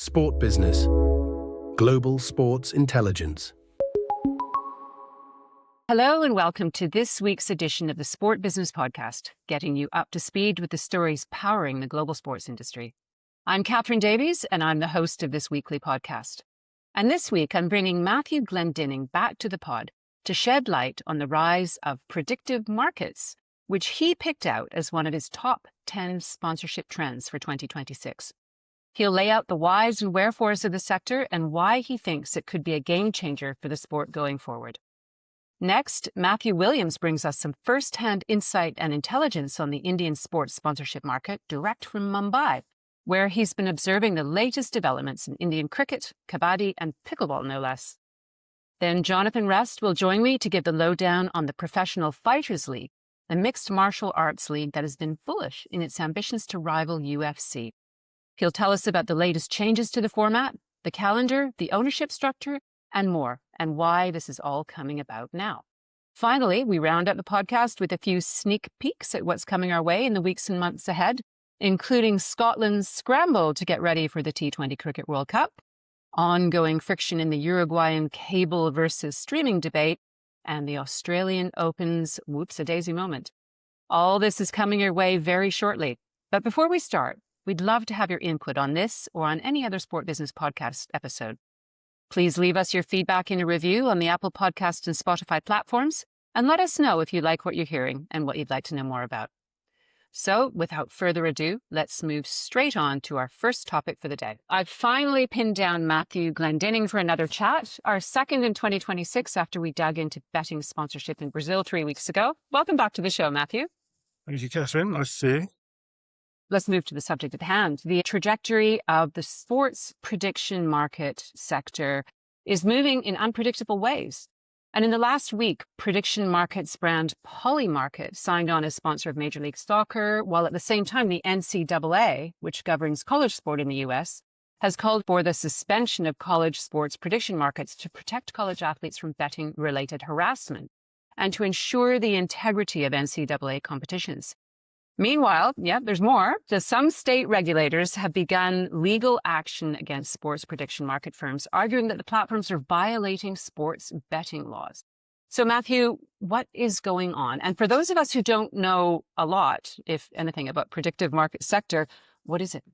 Sport Business. Global Sports Intelligence. Hello and welcome to this week's edition of the Sport Business Podcast, getting you up to speed with the stories powering the global sports industry. I'm Catherine Davies, and I'm the host of this weekly podcast. And this week, I'm bringing Matthew Glendinning back to the pod to shed light on the rise of predictive markets, which he picked out as one of his top 10 sponsorship trends for 2026. He'll lay out the whys and wherefores of the sector and why he thinks it could be a game changer for the sport going forward. Next, Matthew Williams brings us some first-hand insight and intelligence on the Indian sports sponsorship market direct from Mumbai, where he's been observing the latest developments in Indian cricket, kabaddi, and pickleball, no less. Then Jonathan Rest will join me to give the lowdown on the Professional Fighters League, a mixed martial arts league that has been bullish in its ambitions to rival UFC. He'll tell us about the latest changes to the format, the calendar, the ownership structure, and more, and why this is all coming about now. Finally, we round out the podcast with a few sneak peeks at what's coming our way in the weeks and months ahead, including Scotland's scramble to get ready for the T20 Cricket World Cup, ongoing friction in the Uruguayan cable versus streaming debate, and the Australian Open's whoops-a-daisy moment. All this is coming your way very shortly. But before we start, we'd love to have your input on this or on any other Sport Business Podcast episode. Please leave us your feedback in a review on the Apple Podcast and Spotify platforms, and let us know if you like what you're hearing and what you'd like to know more about. So, without further ado, let's move straight on to our first topic for the day. I've finally pinned down Matthew Glendinning for another chat, our second in 2026 after we dug into betting sponsorship in Brazil 3 weeks ago. Welcome back to the show, Matthew. Thank you, Catherine. Nice to see you. Let's move to the subject at hand. The trajectory of the sports prediction market sector is moving in unpredictable ways. And in the last week, prediction markets brand Polymarket signed on as sponsor of Major League Soccer, while at the same time, the NCAA, which governs college sport in the U.S., has called for the suspension of college sports prediction markets to protect college athletes from betting-related harassment and to ensure the integrity of NCAA competitions. Meanwhile, there's more. Some state regulators have begun legal action against sports prediction market firms, arguing that the platforms are violating sports betting laws. So, Matthew, what is going on? And for those of us who don't know a lot, if anything, about predictive market sector, what is it?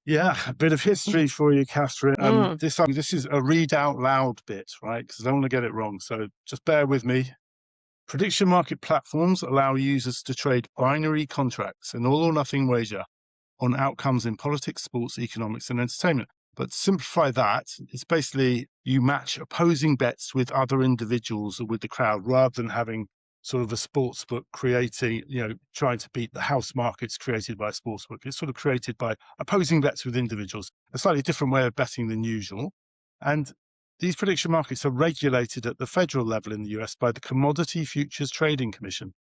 Yeah, a bit of history for you, Catherine. This is a read out loud bit, right? Because I don't want to get it wrong. So just bear with me. Prediction market platforms allow users to trade binary contracts, an all-or-nothing wager, on outcomes in politics, sports, economics, and entertainment. But to simplify that, it's basically you match opposing bets with other individuals or with the crowd rather than having sort of a sports book creating, trying to beat the house markets created by a sports book. It's sort of created by opposing bets with individuals, a slightly different way of betting than usual. And these prediction markets are regulated at the federal level in the US by the Commodity Futures Trading Commission.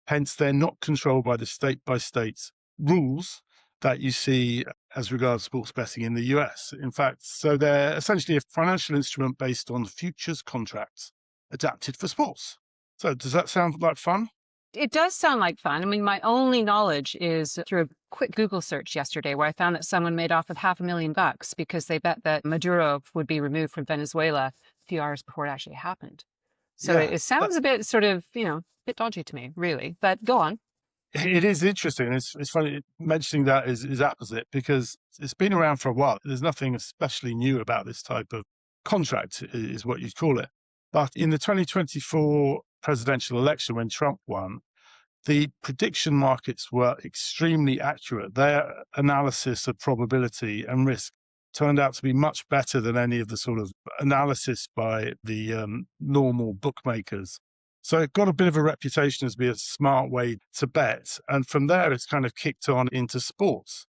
Hence, they're not controlled by the state-by-state rules that you see as regards sports betting in the US. In fact, so they're essentially a financial instrument based on futures contracts adapted for sports. So does that sound like fun? It does sound like fun. I mean, my only knowledge is through a quick Google search yesterday where I found that someone made off with $500,000 because they bet that Maduro would be removed from Venezuela a few hours before it actually happened. So it sounds a bit sort of, a bit dodgy to me, really. But go on. It is interesting. It's funny mentioning that is opposite because it's been around for a while. There's nothing especially new about this type of contract, is what you'd call it. But in the 2024 presidential election, when Trump won, the prediction markets were extremely accurate. Their analysis of probability and risk turned out to be much better than any of the sort of analysis by the normal bookmakers. So it got a bit of a reputation as being a smart way to bet. And from there, it's kind of kicked on into sports.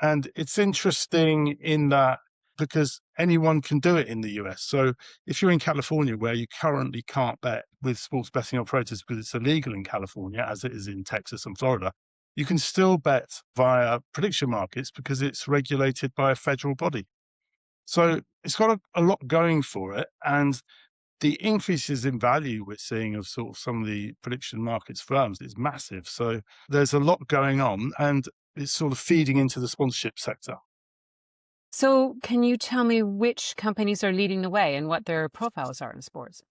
And it's interesting in that because anyone can do it in the US. So if you're in California, where you currently can't bet with sports betting operators because it's illegal in California, as it is in Texas and Florida, you can still bet via prediction markets because it's regulated by a federal body. So it's got a lot going for it. And the increases in value we're seeing of sort of some of the prediction markets firms is massive. So there's a lot going on and it's sort of feeding into the sponsorship sector. So, can you tell me which companies are leading the way and what their profiles are in sports?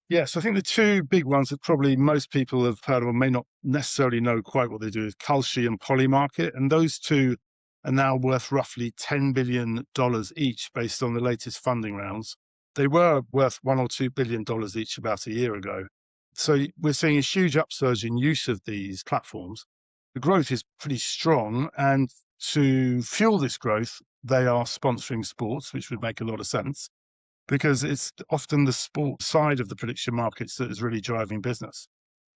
Yes, I think the two big ones that probably most people have heard of or may not necessarily know quite what they do is Kalshi and Polymarket. And those two are now worth roughly $10 billion each based on the latest funding rounds. They were worth $1 or $2 billion each about a year ago. So we're seeing a huge upsurge in use of these platforms. The growth is pretty strong. And to fuel this growth, they are sponsoring sports, which would make a lot of sense, because it's often the sport side of the prediction markets that is really driving business.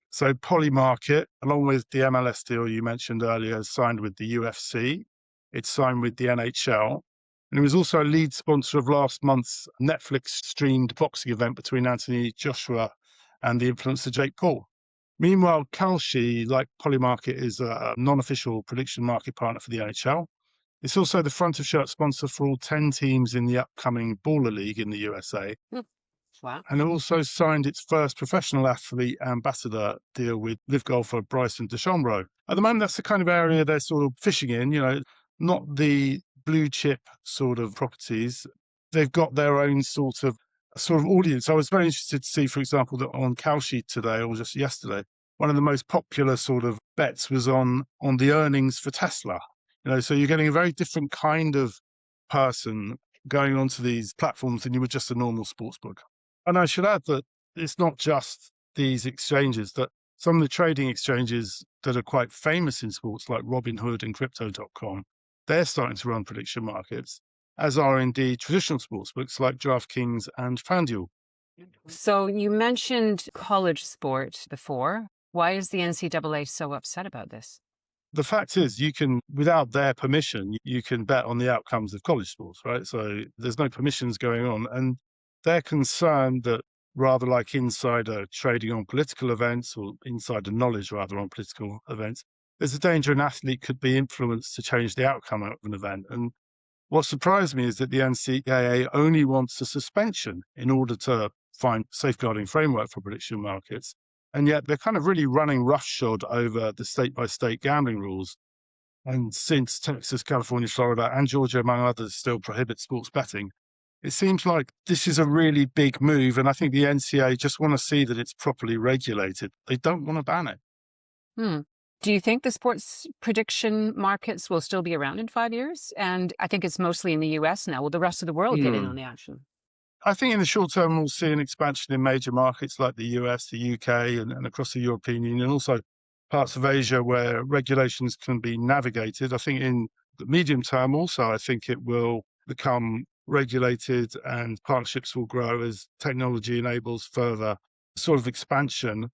So Polymarket, along with the MLS deal you mentioned earlier, has signed with the UFC. It's signed with the NHL. And it was also a lead sponsor of last month's Netflix streamed boxing event between Anthony Joshua and the influencer Jake Paul. Meanwhile, Kalshi, like Polymarket, is a non-official prediction market partner for the NHL. It's also the front of shirt sponsor for all 10 teams in the upcoming Baller League in the USA. Wow. And it also signed its first professional athlete ambassador deal with live golfer Bryson DeChambeau. At the moment, that's the kind of area they're sort of fishing in, not the blue chip sort of properties. They've got their own sort of audience. I was very interested to see, for example, that on Kalshi today or just yesterday, one of the most popular sort of bets was on the earnings for Tesla. So you're getting a very different kind of person going onto these platforms than you would just a normal sportsbook. And I should add that it's not just these exchanges, that some of the trading exchanges that are quite famous in sports, like Robinhood and Crypto.com, they're starting to run prediction markets, as are indeed traditional sportsbooks like DraftKings and FanDuel. So, you mentioned college sport before. Why is the NCAA so upset about this? The fact is, you can, without their permission, you can bet on the outcomes of college sports, right? So there's no permissions going on. And they're concerned that rather like insider trading on political events, or insider knowledge rather on political events, there's a danger an athlete could be influenced to change the outcome of an event. And what surprised me is that the NCAA only wants a suspension in order to find safeguarding framework for prediction markets. And yet they're kind of really running roughshod over the state-by-state gambling rules. And since Texas, California, Florida, and Georgia, among others, still prohibit sports betting, it seems like this is a really big move. And I think the NCAA just want to see that it's properly regulated. They don't want to ban it. Do you think the sports prediction markets will still be around in 5 years? And I think it's mostly in the US now. Will the rest of the world get in on the action? I think in the short term, we'll see an expansion in major markets like the US, the UK, and across the European Union, and also parts of Asia where regulations can be navigated. I think in the medium term also, I think it will become regulated and partnerships will grow as technology enables further sort of expansion.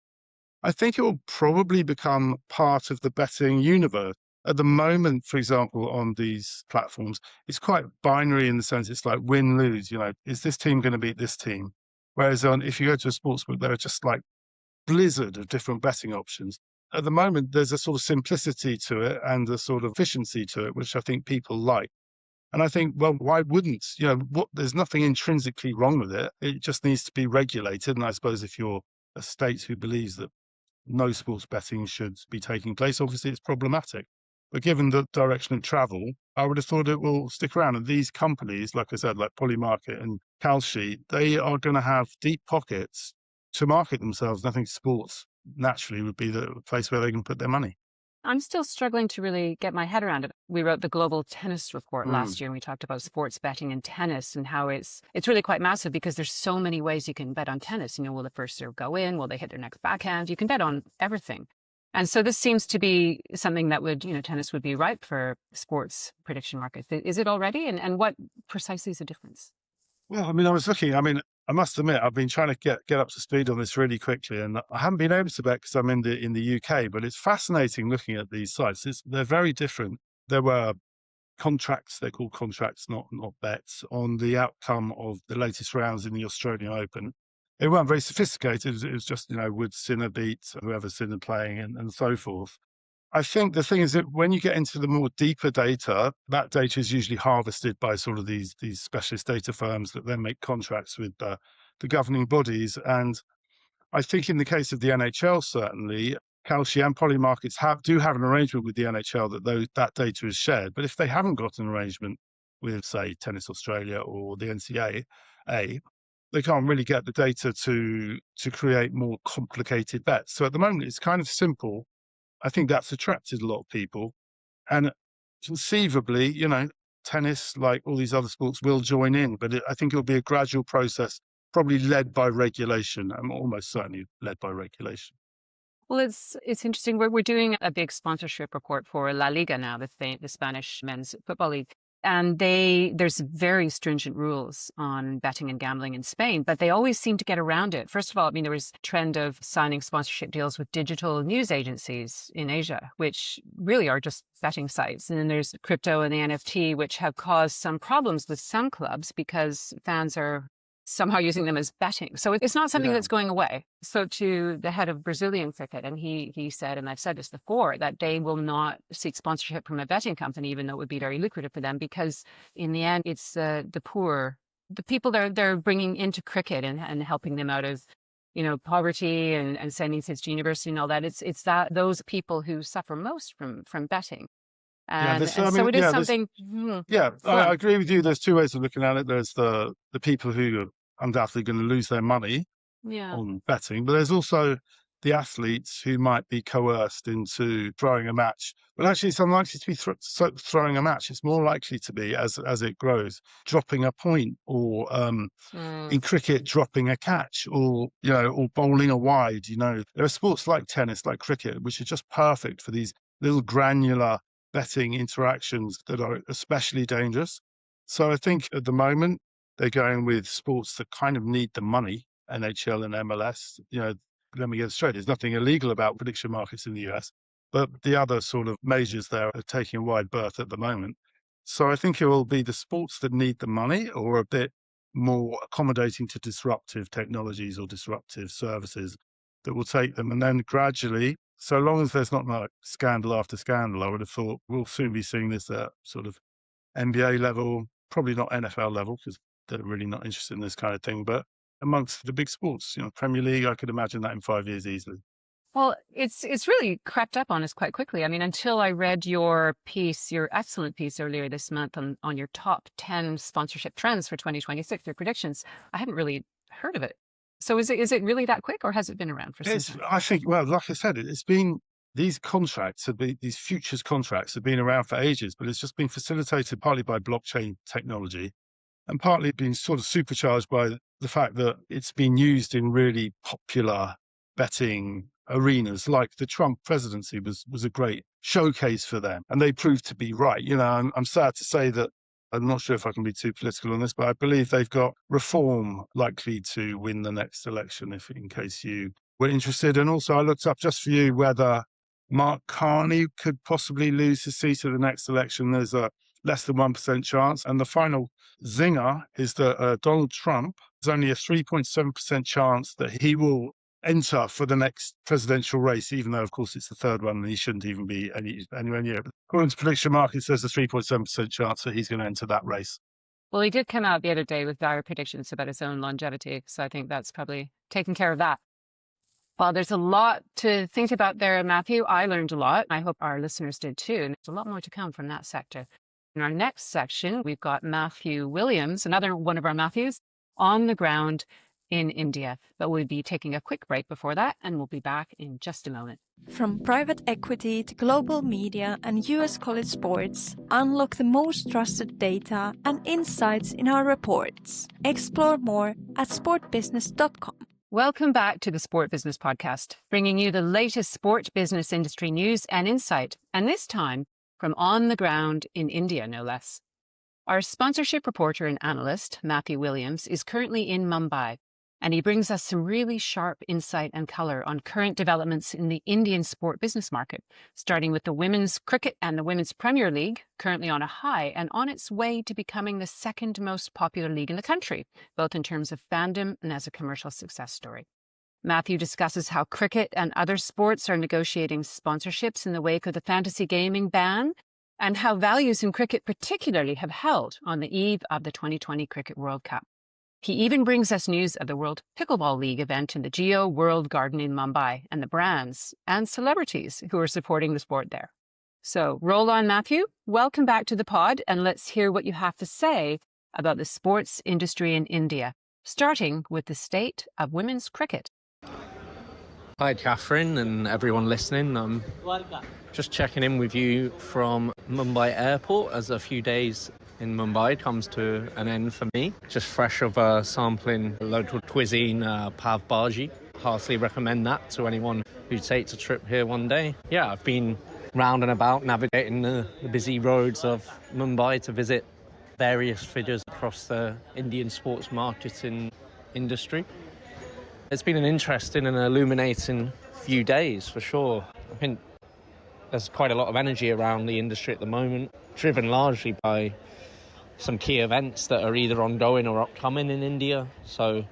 I think it will probably become part of the betting universe. At the moment, for example, on these platforms, it's quite binary in the sense it's like win-lose, is this team going to beat this team? Whereas if you go to a sportsbook, there are just like blizzard of different betting options. At the moment, there's a sort of simplicity to it and a sort of efficiency to it, which I think people like. And I think, well, why wouldn't, there's nothing intrinsically wrong with it. It just needs to be regulated. And I suppose if you're a state who believes that no sports betting should be taking place, obviously it's problematic. But given the direction of travel, I would have thought it will stick around. And these companies, like I said, like Polymarket and Kalshi, they are going to have deep pockets to market themselves. And I think sports naturally would be the place where they can put their money. I'm still struggling to really get my head around it. We wrote the Global Tennis Report last year, and we talked about sports betting in tennis and how it's really quite massive because there's so many ways you can bet on tennis. Will the first serve go in? Will they hit their next backhand? You can bet on everything. And so this seems to be something that would, tennis would be ripe for sports prediction markets. Is it already? And what precisely is the difference? Well, I was looking, I must admit, I've been trying to get up to speed on this really quickly, and I haven't been able to bet because I'm in the UK, but it's fascinating looking at these sites. They're very different. There were contracts, they're called contracts, not bets, on the outcome of the latest rounds in the Australian Open. They weren't very sophisticated. It was just, would Sinner beat whoever Sinner playing and so forth. I think the thing is that when you get into the more deeper data, that data is usually harvested by sort of these specialist data firms that then make contracts with the governing bodies. And I think in the case of the NHL, certainly, Kalshi and Polymarkets do have an arrangement with the NHL that that data is shared. But if they haven't got an arrangement, with, say, Tennis Australia or the NCAA, they can't really get the data to create more complicated bets. So at the moment, it's kind of simple. I think that's attracted a lot of people. And conceivably, tennis, like all these other sports, will join in. But I think it'll be a gradual process, probably led by regulation. I'm almost certainly led by regulation. Well, it's interesting. We're doing a big sponsorship report for La Liga now, the Spanish men's football league. And there's very stringent rules on betting and gambling in Spain, but they always seem to get around it. First of all, I mean, there was a trend of signing sponsorship deals with digital news agencies in Asia, which really are just betting sites. And then there's crypto and the NFT, which have caused some problems with some clubs because fans are somehow using them as betting. So it's not something that's going away. So to the head of Brazilian cricket, and he said, and I've said this before, that they will not seek sponsorship from a betting company, even though it would be very lucrative for them, because in the end, it's the poor, the people they're bringing into cricket and helping them out of, poverty and sending kids to university and all that. It's that those people who suffer most from betting. And so it is something. I agree with you. There's two ways of looking at it. There's the people who are undoubtedly going to lose their money on betting, but there's also the athletes who might be coerced into throwing a match. But actually, it's unlikely to be throwing a match. It's more likely to be, as it grows, dropping a point, or in cricket, dropping a catch, or or bowling a wide. There are sports like tennis, like cricket, which are just perfect for these little granular betting interactions that are especially dangerous. So I think at the moment they're going with sports that kind of need the money, NHL and MLS. Let me get it straight. There's nothing illegal about prediction markets in the US, but the other sort of majors there are taking a wide berth at the moment. So I think it will be the sports that need the money or a bit more accommodating to disruptive technologies or disruptive services that will take them. And then gradually, so long as there's not like scandal after scandal, I would have thought we'll soon be seeing this at sort of NBA level, probably not NFL level, because they're really not interested in this kind of thing, but amongst the big sports, Premier League, I could imagine that in 5 years easily. Well, it's really crept up on us quite quickly. I mean, until I read your excellent piece earlier this month on your top 10 sponsorship trends for 2026, your predictions, I hadn't really heard of it. So is it really that quick, or has it been around for some time? I think, well, like I said, it's been, these futures contracts have been around for ages, but it's just been facilitated partly by blockchain technology and partly been sort of supercharged by the fact that it's been used in really popular betting arenas. Like the Trump presidency was a great showcase for them, and they proved to be right. I'm sad to say that, I'm not sure if I can be too political on this, but I believe they've got Reform likely to win the next election, in case you were interested. And also I looked up, just for you, whether Mark Carney could possibly lose his seat at the next election. There's a less than 1% chance. And the final zinger is that Donald Trump, there's only a 3.7% chance that he will enter for the next presidential race, even though, of course, it's the third one and he shouldn't even be anywhere near it. But according to prediction markets, there's a 3.7% chance that he's going to enter that race. Well, he did come out the other day with dire predictions about his own longevity, so I think that's probably taken care of that. Well, there's a lot to think about there, Matthew. I learned a lot. I hope our listeners did too. And there's a lot more to come from that sector. In our next section, we've got Matthew Williams, another one of our Matthews, on the ground in India. But we'll be taking a quick break before that, and we'll be back in just a moment. From private equity to global media and US college sports, unlock the most trusted data and insights in our reports. Explore more at sportbusiness.com. Welcome back to the Sport Business Podcast, bringing you the latest sport business industry news and insight, and this time from on the ground in India, no less. Our sponsorship reporter and analyst, Matthew Williams, is currently in Mumbai, and he brings us some really sharp insight and color on current developments in the Indian sport business market, starting with the women's cricket and the Women's Premier League, currently on a high and on its way to becoming the second most popular league in the country, both in terms of fandom and as a commercial success story. Matthew discusses how cricket and other sports are negotiating sponsorships in the wake of the fantasy gaming ban, and how values in cricket particularly have held on the eve of the 2020 Cricket World Cup. He even brings us news of the World Pickleball League event in the Geo World Garden in Mumbai and the brands and celebrities who are supporting the sport there. So roll on, Matthew. Welcome back to the pod, and let's hear what you have to say about the sports industry in India, starting with the state of women's cricket. Hi, Catherine, and everyone listening. I'm just checking in with you from Mumbai Airport as a few days in Mumbai comes to an end for me. Just fresh of sampling local cuisine, pav bhaji. Heartily recommend that to anyone who takes a trip here one day. Yeah, I've been round and about navigating the busy roads of Mumbai to visit various figures across the Indian sports marketing industry. It's been an interesting and illuminating few days for sure. I think there's quite a lot of energy around the industry at the moment, driven largely by some key events that are either ongoing or upcoming in India. So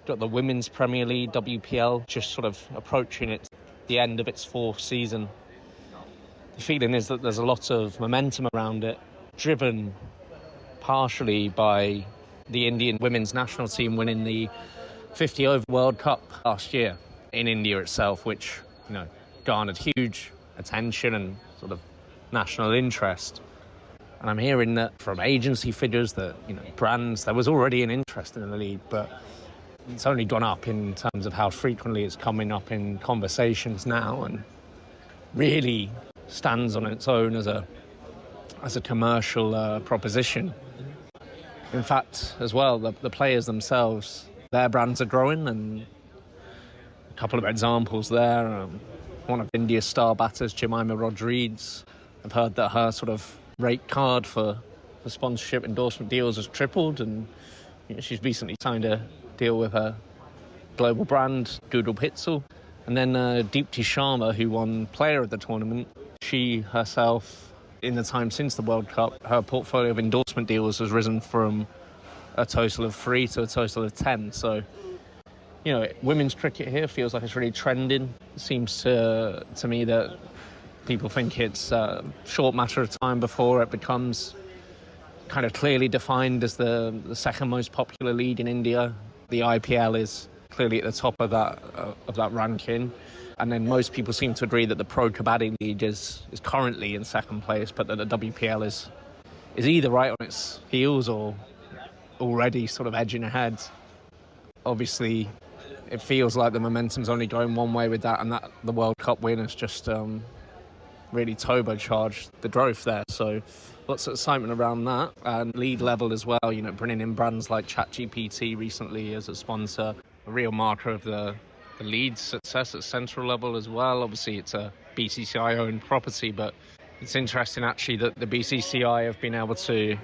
got the Women's Premier League, WPL, just sort of approaching the end of its fourth season. The feeling is that there's a lot of momentum around it, driven partially by the Indian women's national team winning the 50 over World Cup last year in India itself, which, garnered huge attention and sort of national interest. And I'm hearing that from agency figures that, brands, there was already an interest in the league, but it's only gone up in terms of how frequently it's coming up in conversations now, and really stands on its own as a commercial proposition. In fact, as well, the players themselves, their brands are growing, and a couple of examples there. One of India's star batters, Jemima Rodriguez, I've heard that her sort of rate card for sponsorship endorsement deals has tripled, and she's recently signed a deal with her global brand, Doodle Pitzel. And then Deepti Sharma, who won Player of the Tournament, she herself, in the time since the World Cup, her portfolio of endorsement deals has risen from a total of 3 to a total of 10. So, women's cricket here feels like it's really trending. It seems to me that people think it's a short matter of time before it becomes kind of clearly defined as the second most popular league in India. The IPL is clearly at the top of that ranking. And then most people seem to agree that the Pro Kabaddi League is currently in second place, but that the WPL is either right on its heels or already sort of edging ahead. Obviously, it feels like the momentum's only going one way with that, and that the World Cup win has just really turbocharged the growth there. So lots of excitement around that. And league level as well, bringing in brands like ChatGPT recently as a sponsor, a real marker of the league's success at central level as well. Obviously, it's a BCCI-owned property, but it's interesting actually that the BCCI have been able to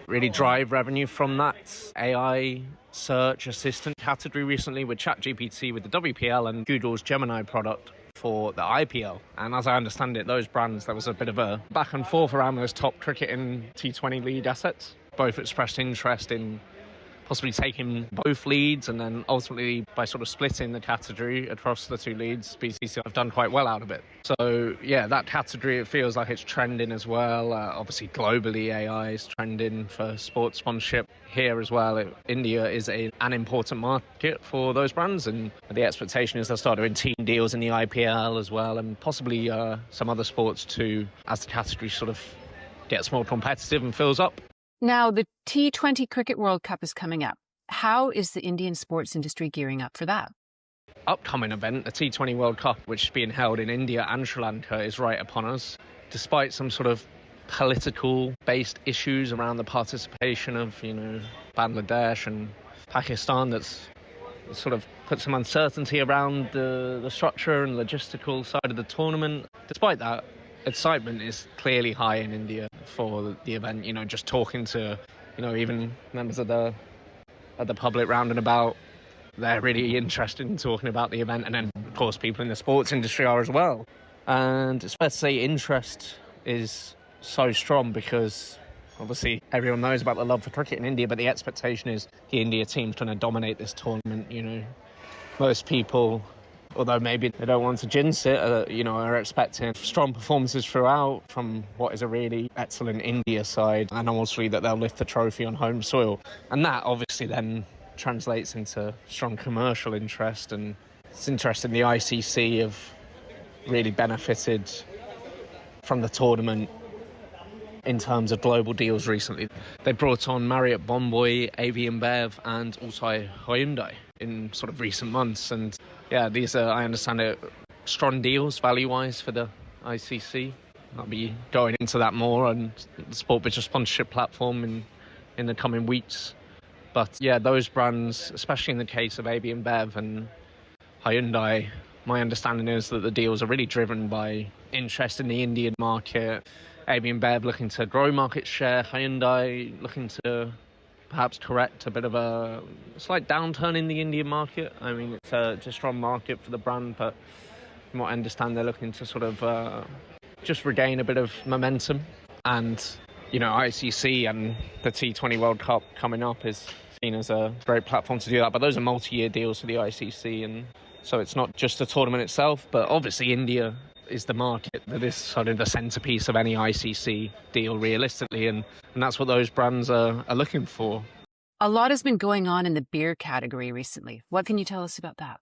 really drive revenue from that AI search assistant category recently with ChatGPT, with the WPL, and Google's Gemini product for the IPL. And as I understand it, those brands, there was a bit of a back and forth around those top cricket and T20 league assets. Both expressed interest in possibly taking both leads, and then ultimately by sort of splitting the category across the two leads, BCCI have done quite well out of it. So yeah, that category, it feels like it's trending as well. Obviously globally, AI is trending for sports sponsorship. Here as well, India is an important market for those brands, and the expectation is they'll start doing team deals in the IPL as well, and possibly some other sports too, as the category sort of gets more competitive and fills up. Now, the T20 Cricket World Cup is coming up. How is the Indian sports industry gearing up for that? Upcoming event, the T20 World Cup, which is being held in India and Sri Lanka, is right upon us. Despite some sort of political-based issues around the participation of, Bangladesh and Pakistan, that's sort of put some uncertainty around the structure and logistical side of the tournament. Despite that, excitement is clearly high in India for the event. Just talking to, even members of the public round and about, they're really interested in talking about the event. And then, of course, people in the sports industry are as well. And it's fair to say interest is so strong because obviously everyone knows about the love for cricket in India, but the expectation is the India team's going to dominate this tournament. Most people, although maybe they don't want to jinx it, are expecting strong performances throughout from what is a really excellent India side, and obviously that they'll lift the trophy on home soil. And that obviously then translates into strong commercial interest, and it's interesting the ICC have really benefited from the tournament in terms of global deals recently. They brought on Marriott Bonvoy, AB InBev and Altai Hyundai in sort of recent months. And yeah, these are, I understand, strong deals value-wise for the ICC. I'll be going into that more on the Sport Business sponsorship platform in the coming weeks. But yeah, those brands, especially in the case of AB InBev and Hyundai, my understanding is that the deals are really driven by interest in the Indian market. AB InBev looking to grow market share, Hyundai looking to perhaps correct a bit of a slight downturn in the Indian market. I mean, it's a strong market for the brand, but from what I understand, they're looking to sort of just regain a bit of momentum. And, you know, ICC and the T20 World Cup coming up is seen as a great platform to do that. But those are multi-year deals for the ICC, and so it's not just the tournament itself, but obviously India is the market that is sort of the centerpiece of any ICC deal realistically, and that's what those brands are looking for. A lot has been going on in the beer category recently. What can you tell us about that?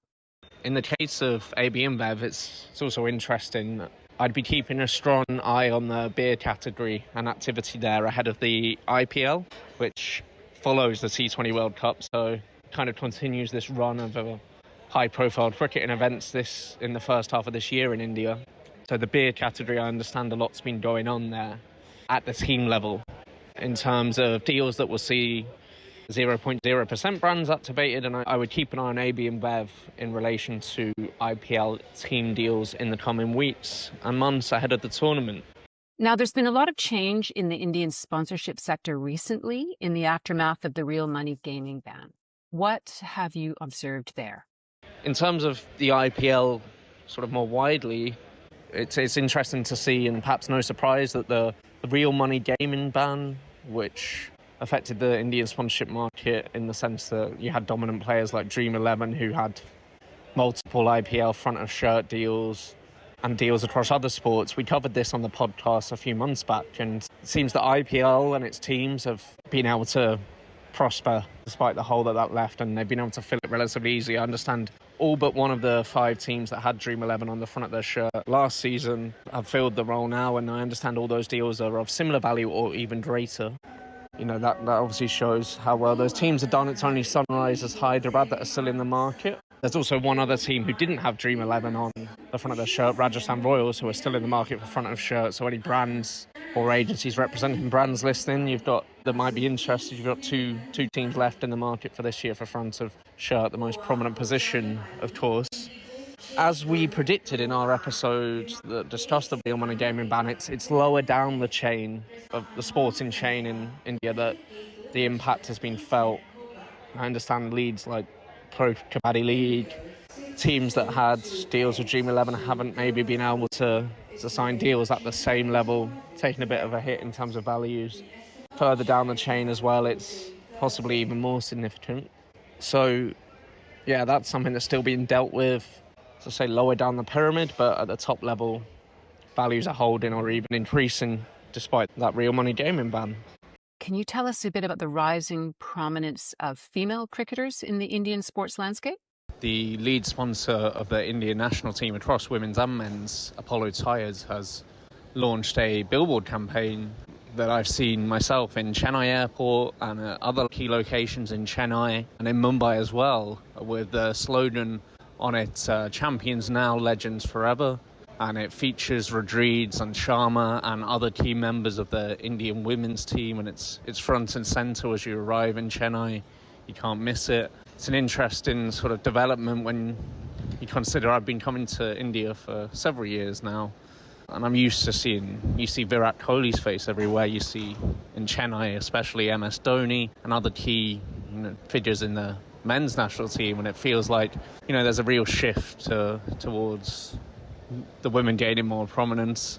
In the case of AB InBev, it's also interesting. I'd be keeping a strong eye on the beer category and activity there ahead of the IPL, which follows the T20 World Cup, so kind of continues this run of high-profile cricketing events in the first half of this year in India. So the beer category, I understand a lot's been going on there at the team level in terms of deals that will see 0.0% brands activated, and I would keep an eye on AB InBev in relation to IPL team deals in the coming weeks and months ahead of the tournament. Now, there's been a lot of change in the Indian sponsorship sector recently in the aftermath of the real money gaming ban. What have you observed there? In terms of the IPL sort of more widely, it's interesting to see, and perhaps no surprise, that the real money gaming ban, which affected the Indian sponsorship market in the sense that you had dominant players like Dream 11 who had multiple IPL front of shirt deals and deals across other sports. We covered this on the podcast a few months back, and it seems that IPL and its teams have been able to prosper despite the hole that left, and they've been able to fill it relatively easily. I understand all but one of the 5 teams that had Dream 11 on the front of their shirt last season have filled the role now, and I understand all those deals are of similar value or even greater. You know, that obviously shows how well those teams have done. It's only Sunrisers Hyderabad that are still in the market. There's also one other team who didn't have Dream 11 on the front of their shirt, Rajasthan Royals, who are still in the market for front of shirt. So any brands or agencies representing brands listening, that might be interested. You've got two teams left in the market for this year for front of shirt, the most prominent position, of course. As we predicted in our episode that discussed the real money gaming ban, it's lower down the chain of the sporting chain in India that the impact has been felt. I understand leagues like Pro Kabaddi League, teams that had deals with Dream 11 haven't maybe been able to sign deals at the same level, taking a bit of a hit in terms of values. Further down the chain as well, it's possibly even more significant. So, yeah, that's something that's still being dealt with, to say lower down the pyramid, but at the top level, values are holding or even increasing despite that real money gaming ban. Can you tell us a bit about the rising prominence of female cricketers in the Indian sports landscape? The lead sponsor of the Indian national team across women's and men's, Apollo Tyres, has launched a billboard campaign that I've seen myself in Chennai Airport and at other key locations in Chennai and in Mumbai as well, with the slogan on it, Champions Now, Legends Forever. And it features Rodriguez and Sharma and other key members of the Indian women's team, and it's front and centre as you arrive in Chennai. You can't miss it. It's an interesting sort of development when you consider I've been coming to India for several years now, and I'm used to you see Virat Kohli's face everywhere. You see in Chennai, especially MS Dhoni and other key figures in the men's national team, and it feels like there's a real shift towards the women gaining more prominence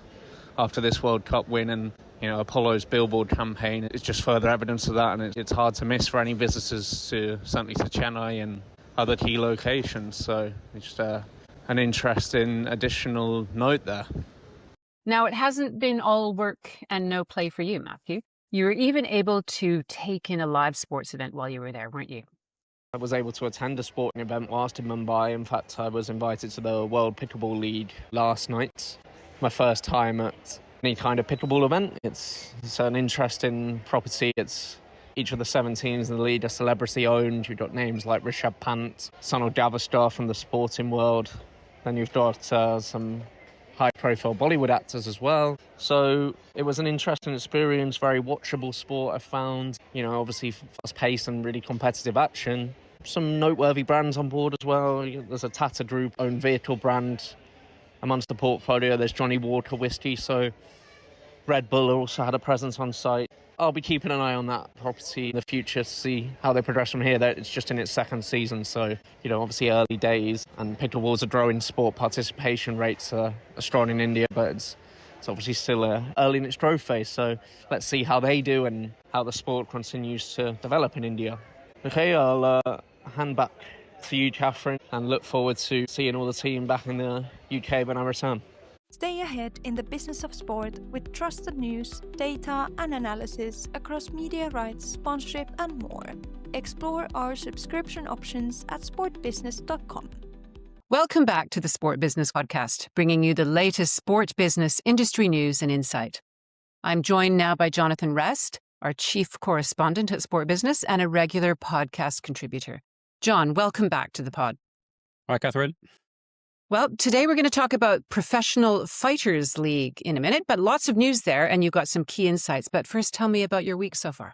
after this World Cup win, and Apollo's billboard campaign is just further evidence of that, and it's hard to miss for any visitors certainly to Chennai and other key locations. So it's just an interesting additional note there. Now, it hasn't been all work and no play for you, Matthew. You were even able to take in a live sports event while you were there, weren't you? I was able to attend a sporting event whilst in Mumbai. In fact, I was invited to the World Pickleball League last night. My first time at any kind of pickleball event. It's an interesting property. It's each of the 7 teams in the league are celebrity owned. You've got names like Rishabh Pant, Sunil Gavaskar from the sporting world. Then you've got some high-profile Bollywood actors as well. So it was an interesting experience, very watchable sport, I found. Obviously fast-paced and really competitive action. Some noteworthy brands on board as well. There's a Tata Group-owned vehicle brand amongst the portfolio. There's Johnny Walker whiskey, so Red Bull also had a presence on site. I'll be keeping an eye on that property in the future to see how they progress from here. It's just in its 2nd season, so, obviously early days, and pickleball's a growing sport. Participation rates are strong in India, but it's obviously still early in its growth phase, so let's see how they do and how the sport continues to develop in India. Okay, I'll hand back to you, Catherine, and look forward to seeing all the team back in the UK when I return. Stay ahead in the business of sport with trusted news, data and analysis across media rights, sponsorship and more. Explore our subscription options at sportbusiness.com. Welcome back to the Sport Business Podcast, bringing you the latest sport business industry news and insight. I'm joined now by Jonathan Rest, our chief correspondent at Sport Business and a regular podcast contributor. John, welcome back to the pod. Hi, Catherine. Well, today we're going to talk about Professional Fighters League in a minute, but lots of news there and you've got some key insights. But first, tell me about your week so far.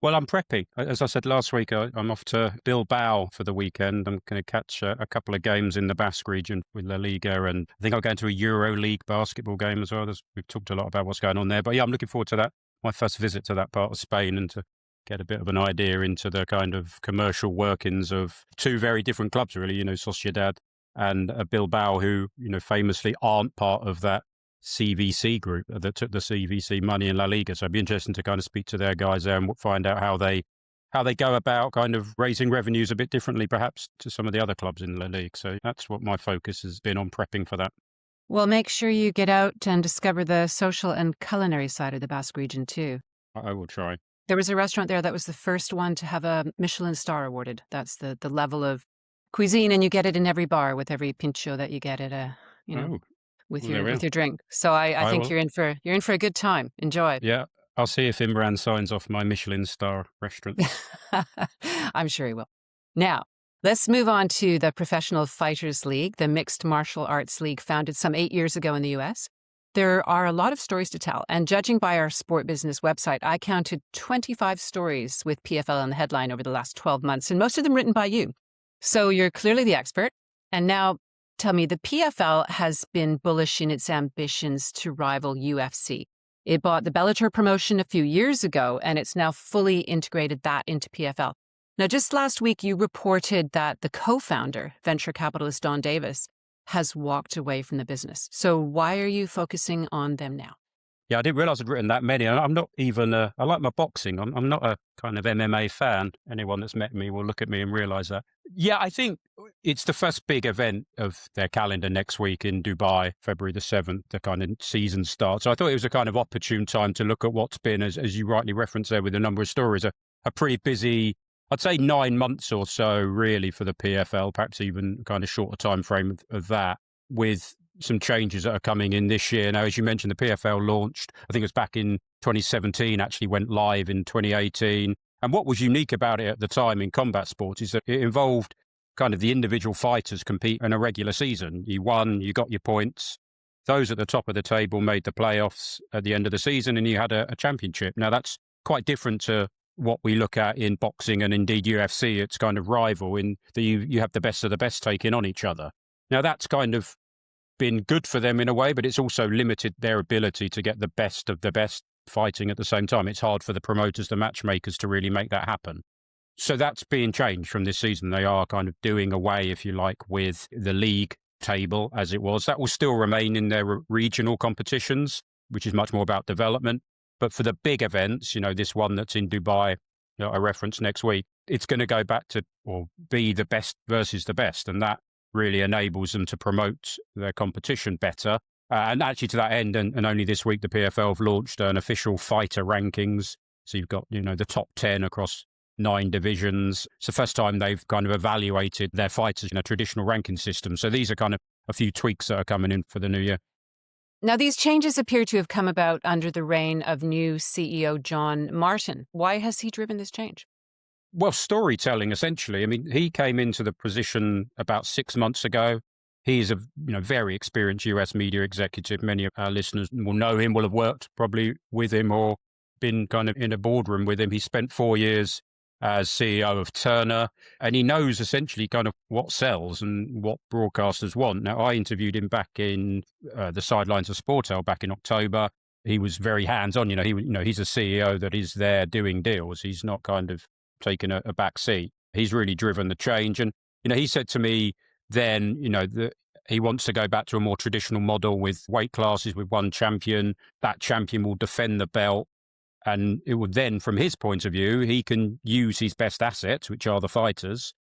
Well, I'm prepping. As I said last week, I'm off to Bilbao for the weekend. I'm going to catch a couple of games in the Basque region with La Liga, and I think I'll go into a Euro League basketball game as well. We've talked a lot about what's going on there. But yeah, I'm looking forward to that. My first visit to that part of Spain and to get a bit of an idea into the kind of commercial workings of 2 very different clubs, really, Sociedad and Bilbao, who, famously aren't part of that CVC group that took the CVC money in La Liga. So it'd be interesting to kind of speak to their guys there and find out how they go about kind of raising revenues a bit differently, perhaps, to some of the other clubs in La Liga. So that's what my focus has been on, prepping for that. Well, make sure you get out and discover the social and culinary side of the Basque region too. I will try. There was a restaurant there that was the first one to have a Michelin star awarded. That's the level of cuisine, and you get it in every bar with every pincho that you get at with your drink. So I think you're in for a good time. Enjoy it. Yeah, I'll see if Imran signs off my Michelin star restaurant. I'm sure he will. Now, let's move on to the Professional Fighters League, the mixed martial arts league founded some 8 years ago in the US. There are a lot of stories to tell, and judging by our Sport Business website, I counted 25 stories with PFL on the headline over the last 12 months, and most of them written by you. So you're clearly the expert. And now tell me, the PFL has been bullish in its ambitions to rival UFC. It bought the Bellator promotion a few years ago, and it's now fully integrated that into PFL. Now, just last week, you reported that the co-founder, venture capitalist Don Davis, has walked away from the business. So why are you focusing on them now? Yeah, I didn't realize I'd written that many. I'm not even, I like my boxing. I'm not a kind of MMA fan. Anyone that's met me will look at me and realize that. Yeah, I think it's the first big event of their calendar next week in Dubai, February the 7th, the kind of season starts. So I thought it was a kind of opportune time to look at what's been, as you rightly referenced there with a number of stories, a pretty busy, I'd say 9 months or so really for the PFL, perhaps even kind of shorter time frame of that, with some changes that are coming in this year. Now, as you mentioned, the PFL launched, I think it was back in 2017, actually went live in 2018. And what was unique about it at the time in combat sports is that it involved kind of the individual fighters compete in a regular season. You won, you got your points. Those at the top of the table made the playoffs at the end of the season, and you had a championship. Now, that's quite different to what we look at in boxing and indeed UFC. It's kind of rival in that you have the best of the best taking on each other. Now, that's kind of been good for them in a way, but it's also limited their ability to get the best of the best fighting at the same time. It's hard for the promoters, the matchmakers, to really make that happen. So that's being changed from this season. They are kind of doing away, if you like, with the league table as it was. That will still remain in their regional competitions, which is much more about development. But for the big events, this one that's in Dubai, I reference next week, it's going to go back to, or be the best versus the best. And that really enables them to promote their competition better. And actually to that end, and only this week, the PFL have launched an official fighter rankings. So you've got, the top 10 across 9 divisions. It's the first time they've kind of evaluated their fighters in a traditional ranking system. So these are kind of a few tweaks that are coming in for the new year. Now, these changes appear to have come about under the reign of new CEO John Martin. Why has he driven this change? Well, storytelling, essentially. I mean, he came into the position about 6 months ago. He's a very experienced US media executive. Many of our listeners will know him, will have worked probably with him or been kind of in a boardroom with him. He spent 4 years as CEO of Turner, and he knows essentially kind of what sells and what broadcasters want. Now, I interviewed him back in the sidelines of Sportel back in October. He was very hands-on. He's a CEO that is there doing deals. He's not kind of taken a back seat. He's really driven the change. And, he said to me then, that he wants to go back to a more traditional model with weight classes with one champion. That champion will defend the belt. And it would then, from his point of view, he can use his best assets, which are the fighters,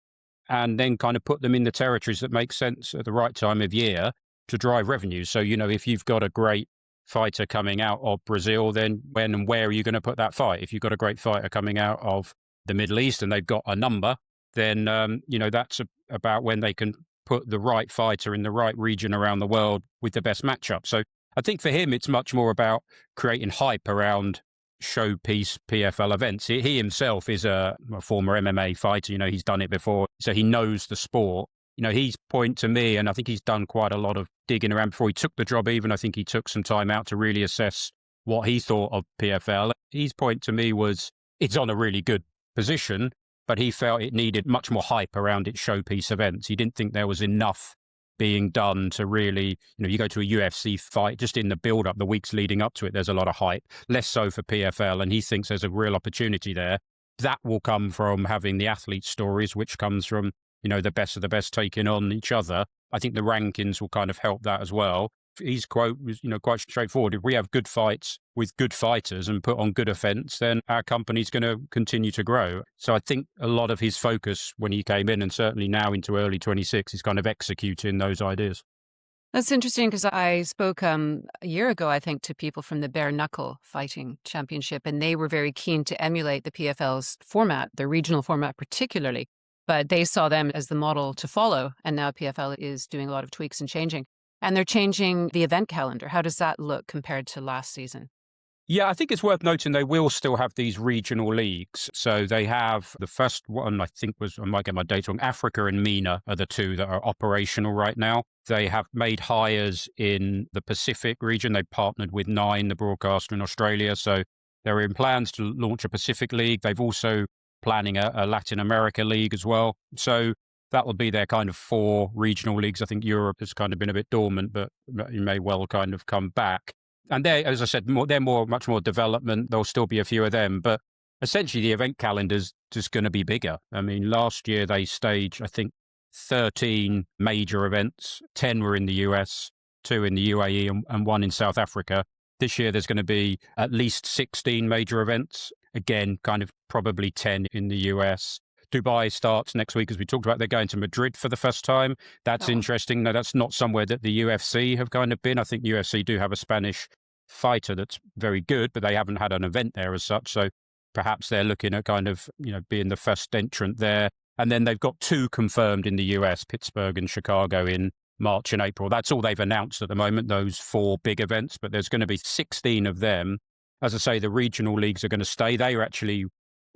and then kind of put them in the territories that make sense at the right time of year to drive revenue. So, if you've got a great fighter coming out of Brazil, then when and where are you going to put that fight? If you've got a great fighter coming out of the Middle East and they've got a number, then, that's about when they can put the right fighter in the right region around the world with the best matchup. So I think for him, it's much more about creating hype around showpiece PFL events. He himself is a former MMA fighter. He's done it before, so he knows the sport. He's point to me, and I think he's done quite a lot of digging around before he took the job. Even I think he took some time out to really assess what he thought of PFL. His point to me was it's on a really good position, but he felt it needed much more hype around its showpiece events. He didn't think there was enough being done to really, you go to a UFC fight, just in the build-up, the weeks leading up to it, there's a lot of hype, less so for PFL, and he thinks there's a real opportunity there. That will come from having the athlete stories, which comes from, the best of the best taking on each other. I think the rankings will kind of help that as well. His quote was, quite straightforward. If we have good fights with good fighters and put on good events, then our company's going to continue to grow. So I think a lot of his focus when he came in, and certainly now into early 26, is kind of executing those ideas. That's interesting because I spoke a year ago, I think, to people from the Bare Knuckle Fighting Championship, and they were very keen to emulate the PFL's format, the regional format particularly, but they saw them as the model to follow. And now PFL is doing a lot of tweaks and changing. And they're changing the event calendar. How does that look compared to last season? Yeah, I think it's worth noting they will still have these regional leagues. So they have the first one, I think I might get my data wrong, Africa and MENA are the two that are operational right now. They have made hires in the Pacific region. They've partnered with Nine, the broadcaster in Australia. So they're in plans to launch a Pacific league. They've also planning a Latin America league as well. So that will be their kind of 4 regional leagues. I think Europe has kind of been a bit dormant, but it may well kind of come back. And as I said, they're much more development. There'll still be a few of them, but essentially the event calendar's just going to be bigger. I mean, last year they staged, I think, 13 major events. 10 were in the US, 2 in the UAE, and 1 in South Africa. This year there's going to be at least 16 major events. Again, kind of probably 10 in the US. Dubai starts next week, as we talked about. They're going to Madrid for the first time. That's interesting. Now, that's not somewhere that the UFC have kind of been. I think UFC do have a Spanish fighter that's very good, but they haven't had an event there as such. So perhaps they're looking at kind of, being the first entrant there. And then they've got 2 confirmed in the US, Pittsburgh and Chicago in March and April. That's all they've announced at the moment, those 4 big events, but there's going to be 16 of them. As I say, the regional leagues are going to stay. They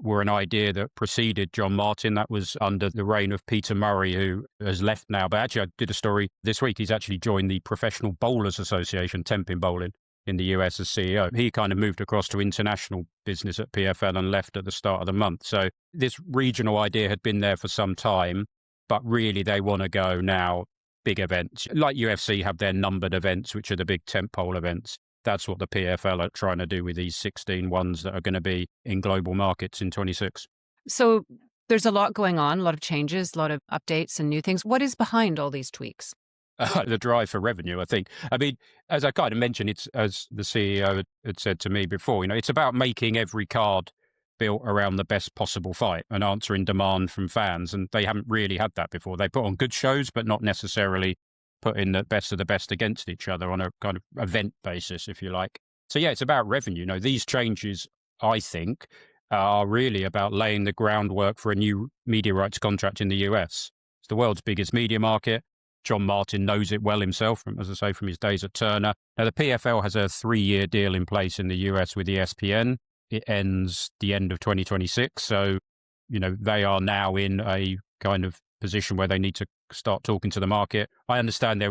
were an idea that preceded John Martin. That was under the reign of Peter Murray, who has left now. But actually, I did a story this week. He's actually joined the Professional Bowlers Association, Tenpin Bowling, in the US as CEO. He kind of moved across to international business at PFL and left at the start of the month. So this regional idea had been there for some time, but really they want to go now big events. Like UFC have their numbered events, which are the big tentpole events. That's what the PFL are trying to do with these 16 ones that are going to be in global markets in 26. So there's a lot going on, a lot of changes, a lot of updates and new things. What is behind all these tweaks? The drive for revenue, I think. I mean, as I kind of mentioned, it's as the CEO had said to me before, it's about making every card built around the best possible fight and answering demand from fans. And they haven't really had that before. They put on good shows, but not necessarily putting the best of the best against each other on a kind of event basis, if you like. So yeah, it's about revenue. These changes, I think, are really about laying the groundwork for a new media rights contract in the US. It's the world's biggest media market. John Martin knows it well himself, as I say, from his days at Turner. Now, the PFL has a 3-year deal in place in the US with ESPN. It ends the end of 2026. So, they are now in a kind of position where they need to start talking to the market. I understand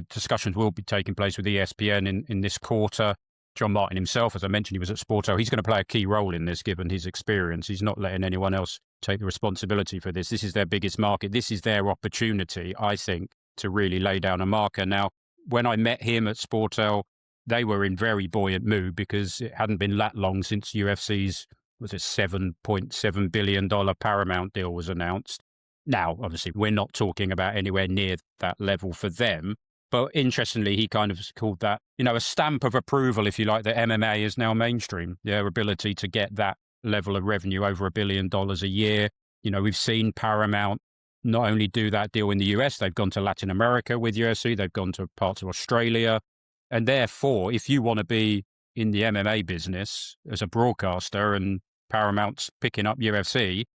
discussions will be taking place with ESPN in this quarter. John Martin himself, as I mentioned, he was at Sporto. He's going to play a key role in this, given his experience. He's not letting anyone else take the responsibility for this. This is their biggest market. This is their opportunity, I think, to really lay down a marker. Now, when I met him at Sporto, they were in very buoyant mood because it hadn't been that long since UFC's, $7.7 billion Paramount deal was announced. Now, obviously, we're not talking about anywhere near that level for them. But interestingly, he kind of called that, a stamp of approval, if you like, that MMA is now mainstream. Their ability to get that level of revenue over $1 billion a year. We've seen Paramount not only do that deal in the US, they've gone to Latin America with UFC, they've gone to parts of Australia. And therefore, if you want to be in the MMA business as a broadcaster and Paramount's picking up UFC,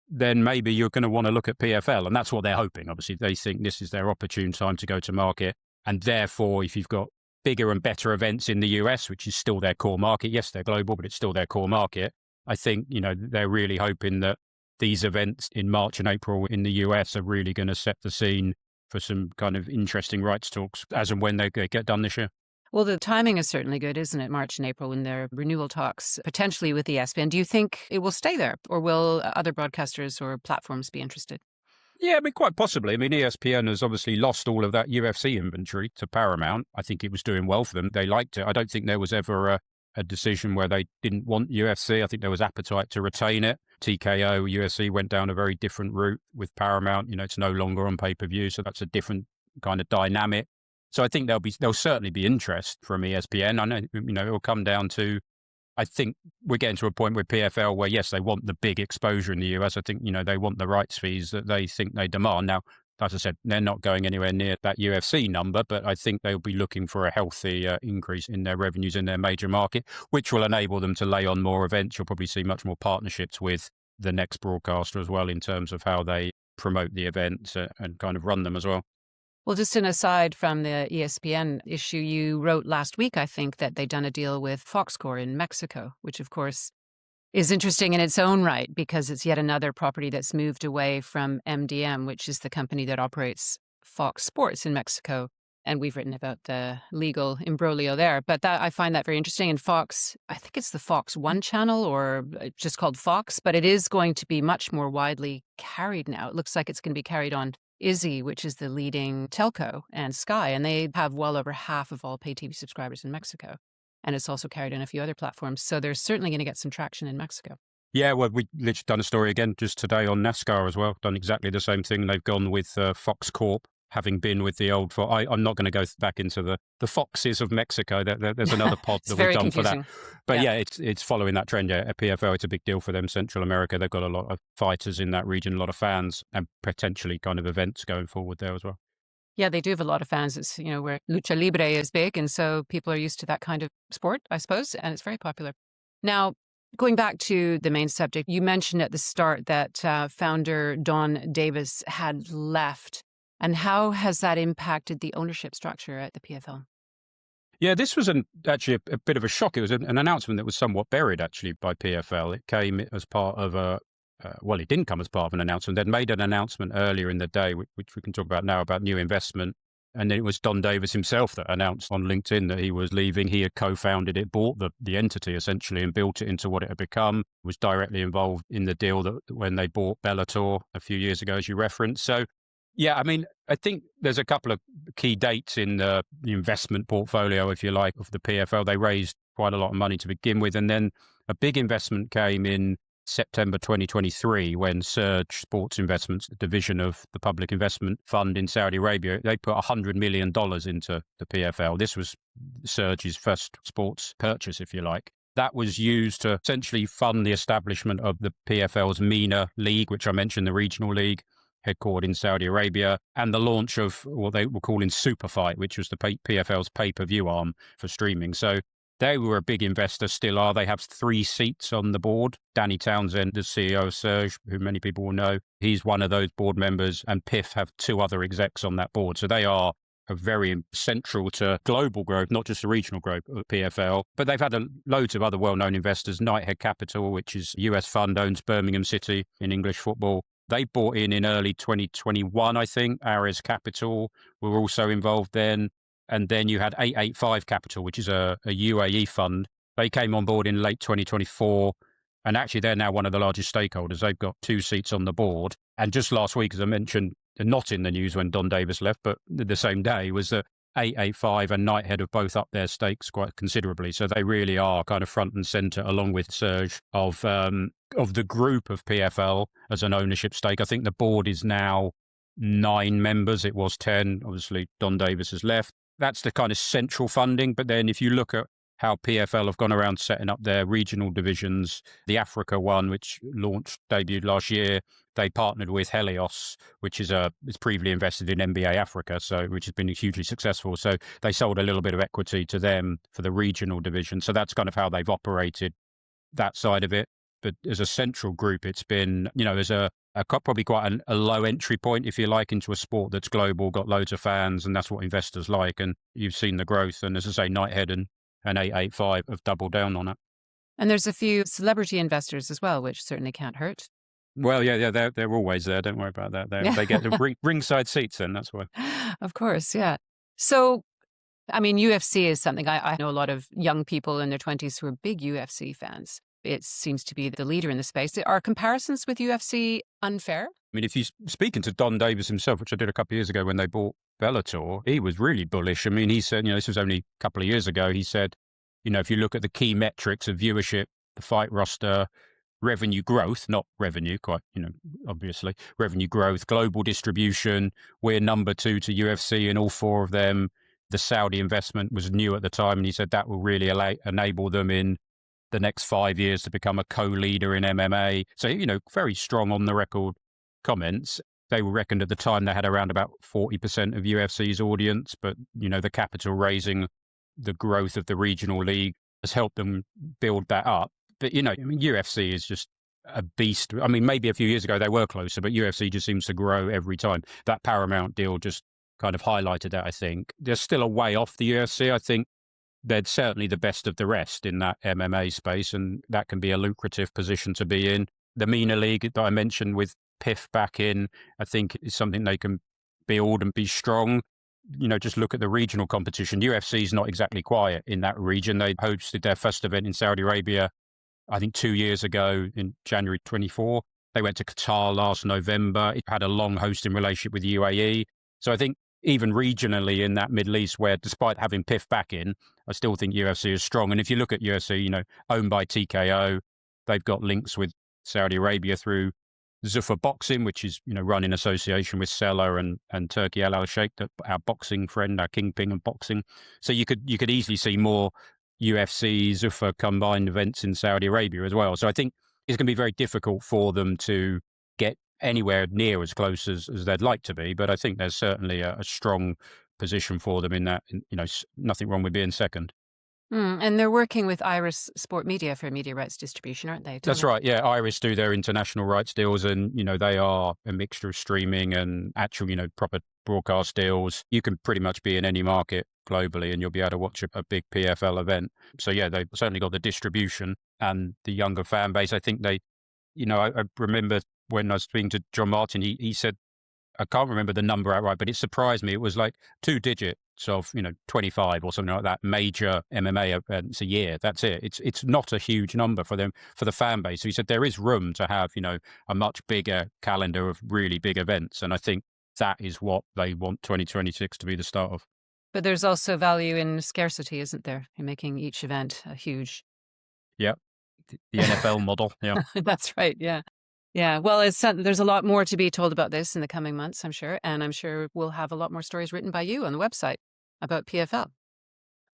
then maybe you're going to want to look at PFL. And that's what they're hoping. Obviously, they think this is their opportune time to go to market. And therefore, if you've got bigger and better events in the US, which is still their core market, yes, they're global, but it's still their core market. I think, they're really hoping that these events in March and April in the US are really going to set the scene for some kind of interesting rights talks as and when they get done this year. Well, the timing is certainly good, isn't it? March and April in their renewal talks, potentially with ESPN. Do you think it will stay there, or will other broadcasters or platforms be interested? Yeah, quite possibly. ESPN has obviously lost all of that UFC inventory to Paramount. I think it was doing well for them. They liked it. I don't think there was ever a decision where they didn't want UFC. I think there was appetite to retain it. TKO, UFC went down a very different route with Paramount. It's no longer on pay-per-view, so that's a different kind of dynamic. So I think there'll certainly be interest from ESPN. I know, it'll come down to, I think we're getting to a point with PFL where, yes, they want the big exposure in the US. I think, they want the rights fees that they think they demand. Now, as I said, they're not going anywhere near that UFC number, but I think they'll be looking for a healthy increase in their revenues in their major market, which will enable them to lay on more events. You'll probably see much more partnerships with the next broadcaster as well in terms of how they promote the events and kind of run them as well. Well, just an aside from the ESPN issue, you wrote last week, I think, that they'd done a deal with Foxcore in Mexico, which, of course, is interesting in its own right because it's yet another property that's moved away from MDM, which is the company that operates Fox Sports in Mexico. And we've written about the legal imbroglio there. But I find that very interesting. And Fox, I think it's the Fox One channel or just called Fox, but it is going to be much more widely carried now. It looks like it's going to be carried on Izzy, which is the leading telco, and Sky, and they have well over half of all pay TV subscribers in Mexico. And it's also carried on a few other platforms. So they're certainly going to get some traction in Mexico. Yeah, well, we literally done a story again just today on NASCAR as well. Done exactly the same thing. They've gone with Fox Corp, having been with the old Fox. I'm not going to go back into the Foxes of Mexico. There's another pod that we've done confusing. for that. But yeah, it's following that trend. Yeah, at PFL, it's a big deal for them. Central America, they've got a lot of fighters in that region, a lot of fans, and potentially kind of events going forward there as well. Yeah, they do have a lot of fans. It's, where Lucha Libre is big. And so people are used to that kind of sport, I suppose, and it's very popular. Now, going back to the main subject, you mentioned at the start that founder Don Davis had left. And how has that impacted the ownership structure at the PFL? Yeah, this was actually a bit of a shock. It was an announcement that was somewhat buried, actually, by PFL. It came as part of it didn't come as part of an announcement. They'd made an announcement earlier in the day, which we can talk about now, about new investment. And then it was Don Davis himself that announced on LinkedIn that he was leaving. He had co-founded it, bought the entity essentially and built it into what it had become, was directly involved in the deal that when they bought Bellator a few years ago, as you referenced. So, yeah, I think there's a couple of key dates in the investment portfolio, if you like, of the PFL. They raised quite a lot of money to begin with. And then a big investment came in September 2023 when Surge Sports Investments, the division of the Public Investment Fund in Saudi Arabia, they put $100 million into the PFL. This was Surge's first sports purchase, if you like. That was used to essentially fund the establishment of the PFL's MENA League, which I mentioned, the regional league, headquartered in Saudi Arabia, and the launch of what they were calling Super Fight, which was the PFL's pay-per-view arm for streaming. So They were a big investor, still are. They have 3 seats on the board. Danny Townsend, the CEO of Surge, who many people will know, he's one of those board members, and PIF have 2 other execs on that board. So they are very central to global growth, not just the regional growth of PFL. But they've had loads of other well-known investors. Knighthead Capital, which is a US fund, owns Birmingham City in English football. They bought in early 2021, I think. Ares Capital were also involved then. And then you had 885 Capital, which is a UAE fund. They came on board in late 2024. And actually, they're now one of the largest stakeholders. They've got 2 seats on the board. And just last week, as I mentioned, not in the news when Don Davis left, but the same day, was that 885 and Knighthead have both upped their stakes quite considerably. So they really are kind of front and centre, along with Surge, of the group of PFL as an ownership stake. I think the board is now 9 members. It was 10. Obviously, Don Davis has left. That's the kind of central funding. But then if you look at how PFL have gone around setting up their regional divisions, the Africa one, which debuted last year, they partnered with Helios, which is previously invested in NBA Africa, which has been hugely successful. So they sold a little bit of equity to them for the regional division. So that's kind of how they've operated that side of it. But as a central group, it's been, as probably quite a low entry point, if you like, into a sport that's global, got loads of fans, and that's what investors like. And you've seen the growth. And as I say, Knighthead and 885 have doubled down on it. And there's a few celebrity investors as well, which certainly can't hurt. Well, yeah, they're always there. Don't worry about that. They get the ringside seats then, that's why. Of course, yeah. So, I mean, UFC is something I know a lot of young people in their 20s who are big UFC fans. It seems to be the leader in the space. Are comparisons with UFC unfair? I mean, if you're speaking to Don Davis himself, which I did a couple of years ago when they bought Bellator, he was really bullish. I mean, he said, this was only a couple of years ago, he said, if you look at the key metrics of viewership, the fight roster, revenue growth, not revenue, quite, obviously, revenue growth, global distribution, we're number 2 to UFC in all 4 of them. The Saudi investment was new at the time, and he said that will really enable them in the next 5 years to become a co-leader in MMA. So, very strong on the record comments. They were reckoned at the time they had around about 40% of UFC's audience, but, the capital raising, the growth of the regional league has helped them build that up. But, UFC is just a beast. I mean, maybe a few years ago they were closer, but UFC just seems to grow every time. That Paramount deal just kind of highlighted that, I think. They're still a way off the UFC. I think they're certainly the best of the rest in that MMA space, and that can be a lucrative position to be in. The MENA League that I mentioned with PIF back in, I think is something they can build and be strong. Just look at the regional competition. UFC is not exactly quiet in that region. They hosted their first event in Saudi Arabia, I think 2 years ago in January 24. They went to Qatar last November. It had a long hosting relationship with UAE. So I think even regionally in that Middle East, where despite having PIF back in, I still think UFC is strong. And if you look at UFC, owned by TKO, they've got links with Saudi Arabia through Zuffa Boxing, which is, run in association with Sella and Turki Al Sheikh, our boxing friend, our kingpin of boxing. So you could easily see more UFC, Zuffa combined events in Saudi Arabia as well. So I think it's going to be very difficult for them to get anywhere near as close as they'd like to be. But I think there's certainly a strong position for them in that, nothing wrong with being second. And they're working with Iris Sport Media for media rights distribution, aren't they? That's right. Yeah, Iris do their international rights deals, and they are a mixture of streaming and actual, proper broadcast deals. You can pretty much be in any market globally, and you'll be able to watch a big PFL event. So yeah, they've certainly got the distribution and the younger fan base. I think they, I remember when I was speaking to John Martin, he said, I can't remember the number outright, but it surprised me. It was like 2 digits of, 25 or something like that, major MMA events a year. That's it. It's not a huge number for them, for the fan base. So he said there is room to have, a much bigger calendar of really big events. And I think that is what they want 2026 to be the start of. But there's also value in scarcity, isn't there? In making each event a huge. Yeah. The NFL model. Yeah. That's right. Yeah. Yeah, well, there's a lot more to be told about this in the coming months, I'm sure. And I'm sure we'll have a lot more stories written by you on the website about PFL.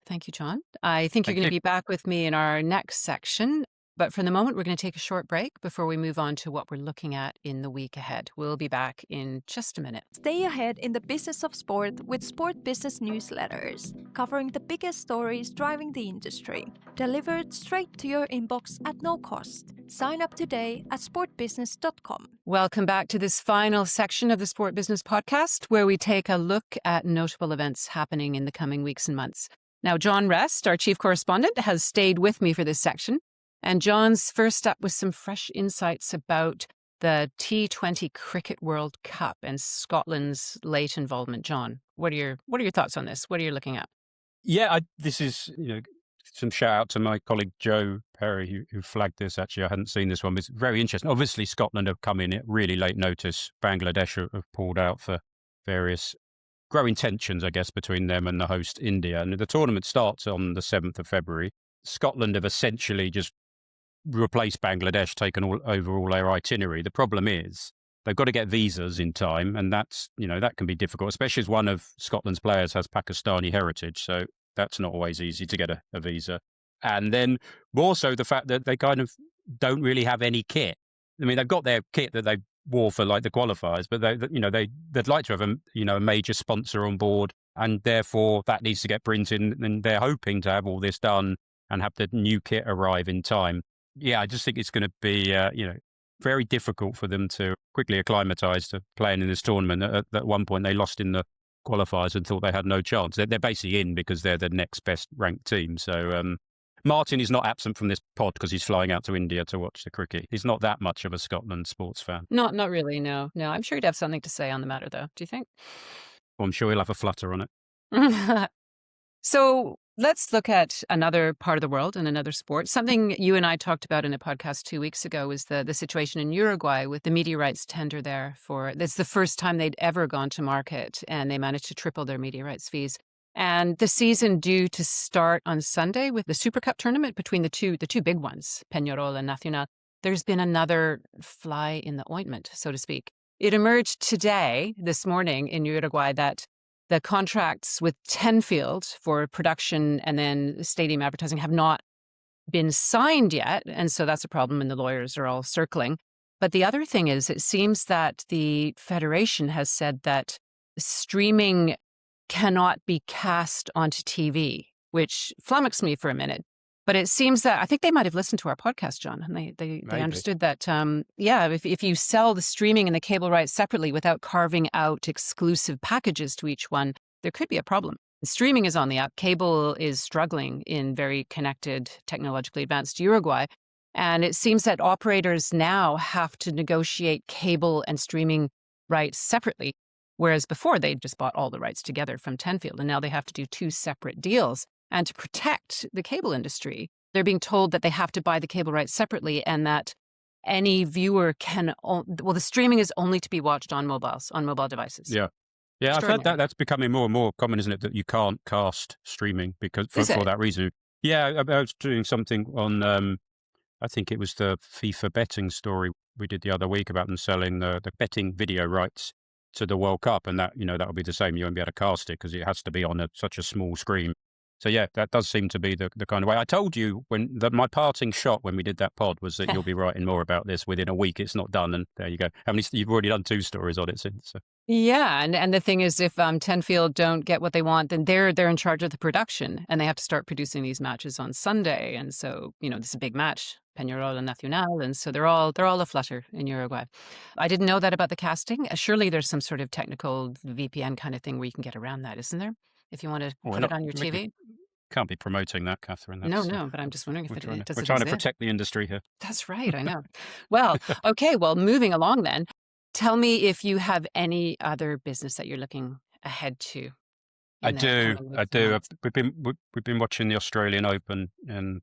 Thank you, John. I think you're going to be back with me in our next section. But for the moment, we're going to take a short break before we move on to what we're looking at in the week ahead. We'll be back in just a minute. Stay ahead in the business of sport with Sport Business newsletters, covering the biggest stories driving the industry, delivered straight to your inbox at no cost. Sign up today at sportbusiness.com. Welcome back to this final section of the Sport Business Podcast, where we take a look at notable events happening in the coming weeks and months. Now, John Rest, our chief correspondent, has stayed with me for this section. And John's first up with some fresh insights about the T20 Cricket World Cup and Scotland's late involvement. John, what are your thoughts on this? What are you looking at? Yeah, this is, some shout out to my colleague Joe Perry who flagged this. Actually, I hadn't seen this one. It's very interesting. Obviously, Scotland have come in at really late notice. Bangladesh have pulled out for various growing tensions, I guess, between them and the host India. And the tournament starts on the 7th of February. Scotland have essentially just replaced Bangladesh, taken over all their itinerary. The problem is they've got to get visas in time, and that's, that can be difficult, especially as one of Scotland's players has Pakistani heritage. So that's not always easy to get a visa. And then more so the fact that they kind of don't really have any kit. I mean, they've got their kit that they wore for like the qualifiers, but they'd like to have a major sponsor on board, and therefore that needs to get printed, and they're hoping to have all this done and have the new kit arrive in time. Yeah, I just think it's going to be, very difficult for them to quickly acclimatise to playing in this tournament. At one point, they lost in the qualifiers and thought they had no chance. They're basically in because they're the next best ranked team. So Martin is not absent from this pod because he's flying out to India to watch the cricket. He's not that much of a Scotland sports fan. Not really, no. I'm sure he'd have something to say on the matter, though. Do you think? Well, I'm sure he'll have a flutter on it. So let's look at another part of the world and another sport. Something you and I talked about in a podcast 2 weeks ago was the situation in Uruguay with the media rights tender there. It's the first time they'd ever gone to market, and they managed to triple their media rights fees. And the season due to start on Sunday with the Super Cup tournament between the two big ones, Peñarol and Nacional. There's been another fly in the ointment, so to speak. It emerged this morning in Uruguay, that the contracts with Tenfield for production and then stadium advertising have not been signed yet. And so that's a problem, and the lawyers are all circling. But the other thing is, it seems that the Federation has said that streaming cannot be cast onto TV, which flummoxed me for a minute. But it seems that I think they might have listened to our podcast, John, and they understood that, if you sell the streaming and the cable rights separately without carving out exclusive packages to each one, there could be a problem. Streaming is on the up. Cable is struggling in very connected, technologically advanced Uruguay. And it seems that operators now have to negotiate cable and streaming rights separately, whereas before they just bought all the rights together from Tenfield, and now they have to do two separate deals. And to protect the cable industry, they're being told that they have to buy the cable rights separately, and that any viewer the streaming is only to be watched on mobile devices. Yeah. I've heard that's becoming more and more common, isn't it? That you can't cast streaming because for that reason. Yeah, I was doing something on, I think it was the FIFA betting story we did the other week about them selling the betting video rights to the World Cup, and that that'll be the same. You won't be able to cast it because it has to be on such a small screen. So yeah, that does seem to be the kind of way. I told you my parting shot when we did that pod was that you'll be writing more about this within a week. It's not done, and there you go. You've already done 2 stories on it since. So. Yeah, and the thing is, if Tenfield don't get what they want, then they're in charge of the production, and they have to start producing these matches on Sunday. And so this is a big match, Peñarol and Nacional, and so they're all aflutter in Uruguay. I didn't know that about the casting. Surely there's some sort of technical VPN kind of thing where you can get around that, isn't there? If you want to put it on your TV. Can't be promoting that, Catherine. No, but I'm just wondering if we're it does. We're trying to protect the industry here. That's right, I know. Well, okay, moving along then. Tell me if you have any other business that you're looking ahead to. I do. We've been watching the Australian Open and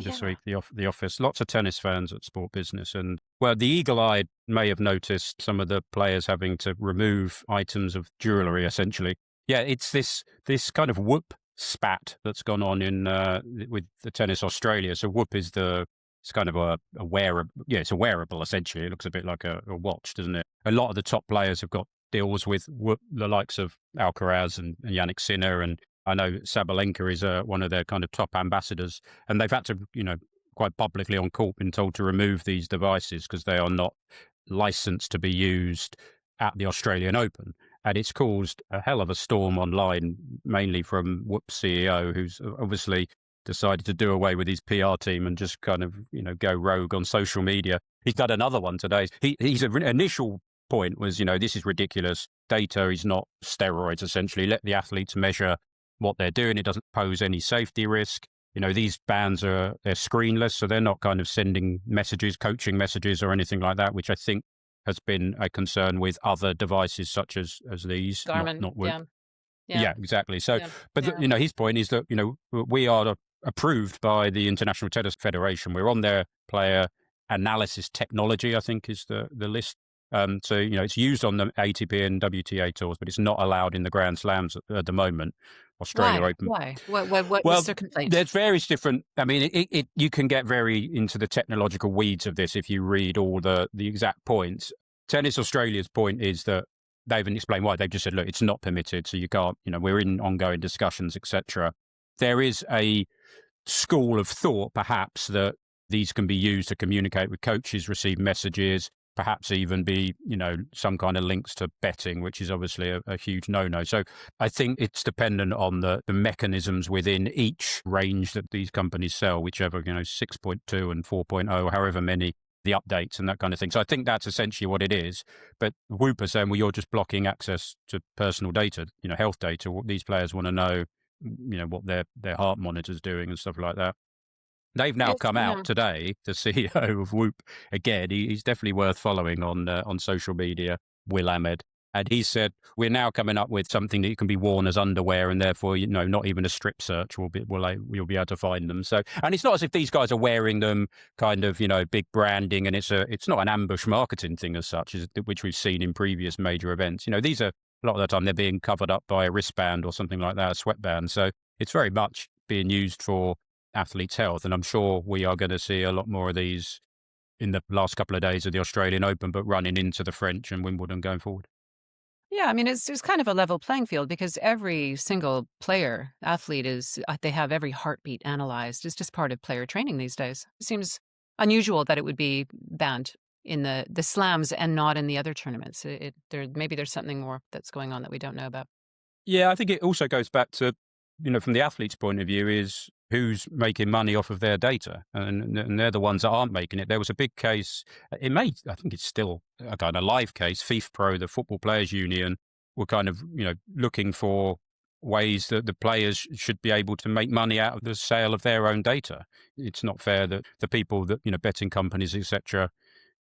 this week, the office. Lots of tennis fans at Sport Business, and the eagle-eyed may have noticed some of the players having to remove items of jewellery. Essentially, it's this kind of whoop spat that's gone on in with the Tennis Australia. So whoop is it's kind of a wearable. Yeah, it's a wearable essentially. It looks a bit like a watch, doesn't it? A lot of the top players have got deals with the likes of Alcaraz and Yannick Sinner, and I know Sabalenka is one of their kind of top ambassadors, and they've had to quite publicly on court been told to remove these devices because they are not licensed to be used at the Australian Open. And it's caused a hell of a storm online, mainly from Whoop's CEO, who's obviously decided to do away with his PR team and just kind of, go rogue on social media. He's done another one today. His initial point was, this is ridiculous. Data is not steroids, essentially. Let the athletes measure what they're doing. It doesn't pose any safety risk. These bands they're screenless, so they're not kind of sending messages, coaching messages or anything like that, which I think has been a concern with other devices such as these. Garmin, not Whoop. Yeah. Yeah, exactly. So, Yeah. but his point is that, we are approved by the International Tennis Federation. We're on their player analysis technology, I think is the list. So, it's used on the ATP and WTA tours, but it's not allowed in the Grand Slams at the moment. Australia Open. Why? What was their complaint? There's various different. I mean, you can get very into the technological weeds of this if you read all the exact points. Tennis Australia's point is that they haven't explained why. They've just said, look, it's not permitted, so you can't. We're in ongoing discussions, etc. There is a school of thought, perhaps, that these can be used to communicate with coaches, receive messages, perhaps even be, some kind of links to betting, which is obviously a huge no-no. So I think it's dependent on the mechanisms within each range that these companies sell, whichever, 6.2 and 4.0, however many, the updates and that kind of thing. So I think that's essentially what it is. But Whoop are saying, well, you're just blocking access to personal data, health data. What these players want to know, what their heart monitor's doing and stuff like that. They've now come out today, the CEO of Whoop, again, he's definitely worth following on social media, Will Ahmed. And he said, we're now coming up with something that can be worn as underwear and therefore, not even a strip search you'll be able to find them. So, and it's not as if these guys are wearing them kind of, big branding, and it's not an ambush marketing thing as such, which we've seen in previous major events. These are, a lot of the time, they're being covered up by a wristband or something like that, a sweatband. So it's very much being used for athletes' health. And I'm sure we are going to see a lot more of these in the last couple of days of the Australian Open, but running into the French and Wimbledon going forward. Yeah, I mean, it's kind of a level playing field because every single athlete they have every heartbeat analyzed. It's just part of player training these days. It seems unusual that it would be banned in the slams and not in the other tournaments. Maybe there's something more that's going on that we don't know about. Yeah, I think it also goes back to, from the athlete's point of view, is who's making money off of their data, and they're the ones that aren't making it. There was a big case. I think it's still a kind of live case. FIFPro, the Football Players Union, were kind of looking for ways that the players should be able to make money out of the sale of their own data. It's not fair that the people that betting companies, etc.,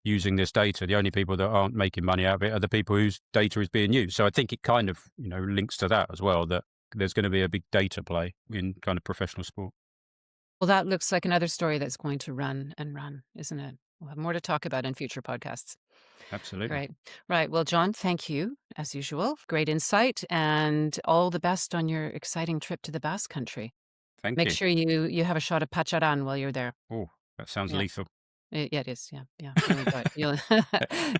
using this data, the only people that aren't making money out of it are the people whose data is being used. So I think it kind of links to that as well, that there's going to be a big data play in kind of professional sport. Well, that looks like another story that's going to run and run, isn't it? We'll have more to talk about in future podcasts. Absolutely. Great. Right. Well, John, thank you, as usual. Great insight and all the best on your exciting trip to the Basque Country. Thank you. Make sure you have a shot of Pacharan while you're there. Oh, that sounds lethal. Yeah, it is. Yeah.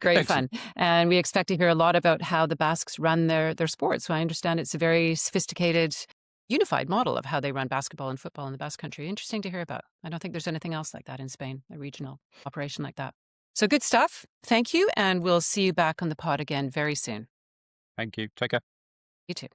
Great fun. And we expect to hear a lot about how the Basques run their sports. So I understand it's a very sophisticated, unified model of how they run basketball and football in the Basque Country. Interesting to hear about. I don't think there's anything else like that in Spain, a regional operation like that. So good stuff. Thank you. And we'll see you back on the pod again very soon. Thank you. Take care. You too.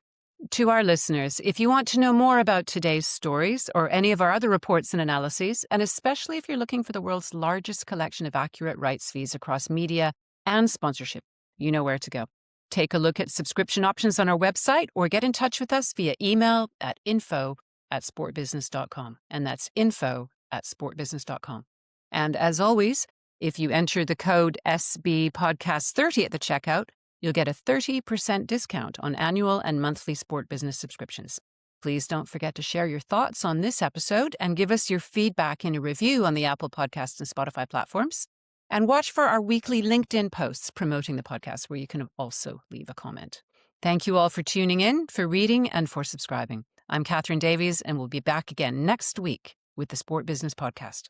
To our listeners, if you want to know more about today's stories or any of our other reports and analyses, and especially if you're looking for the world's largest collection of accurate rights fees across media and sponsorship, you know where to go. Take a look at subscription options on our website or get in touch with us via email at info@sportbusiness.com. And that's info@sportbusiness.com. And as always, if you enter the code SBPodcast30 at the checkout, you'll get a 30% discount on annual and monthly Sport Business subscriptions. Please don't forget to share your thoughts on this episode and give us your feedback in a review on the Apple Podcasts and Spotify platforms. And watch for our weekly LinkedIn posts promoting the podcast, where you can also leave a comment. Thank you all for tuning in, for reading, and for subscribing. I'm Catherine Davies, and we'll be back again next week with the Sport Business Podcast.